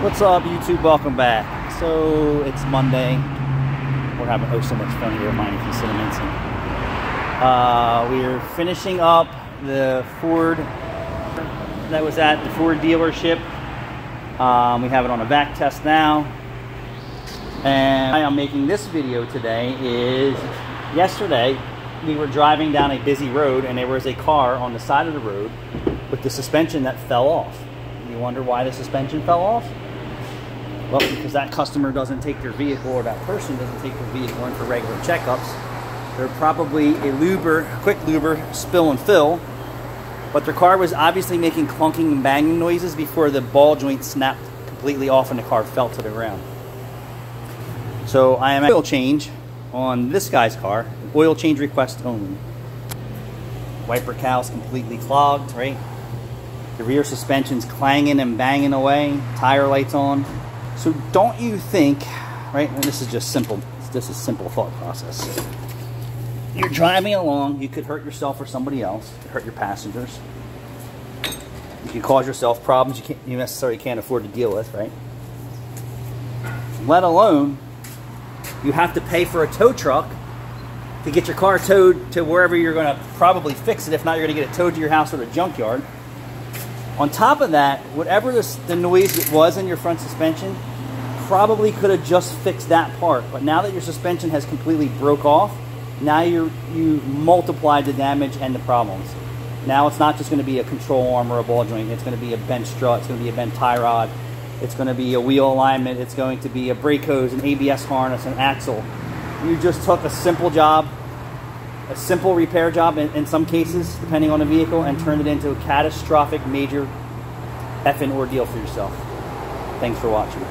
What's up, YouTube? Welcome back. So it's Monday. We're having so much fun here at Meineke Sentiments. We're finishing up the Ford that was at the Ford dealership. We have it on a vac test now. And why I'm making this video today is yesterday we were driving down a busy road and there was a car on the side of the road with the suspension that fell off. You wonder why the suspension fell off? Well, because that customer doesn't take their vehicle, or that person doesn't take their vehicle in for regular checkups. They're probably a quick luber, spill and fill, but their car was obviously making clunking and banging noises before the ball joint snapped completely off and the car fell to the ground. So I am at oil change on this guy's car, oil change request only. Wiper cowl's completely clogged, right? The rear suspension's clanging and banging away, tire lights on. So don't you think, right, and this is just simple, this is simple thought process. You're driving along, you could hurt yourself or somebody else, you could hurt your passengers. You could cause yourself problems you necessarily can't afford to deal with, right? Let alone, you have to pay for a tow truck to get your car towed to wherever you're going to probably fix it. If not, you're going to get it towed to your house or the junkyard. On top of that, whatever the noise it was in your front suspension, probably could have just fixed that part. But now that your suspension has completely broke off, now you multiplied the damage and the problems. Now it's not just going to be a control arm or a ball joint. It's going to be a bent strut. It's going to be a bent tie rod. It's going to be a wheel alignment. It's going to be a brake hose, an ABS harness, an axle. You just took a simple job, a simple repair job in some cases, depending on the vehicle, and turned it into a catastrophic major effing ordeal for yourself. Thanks for watching.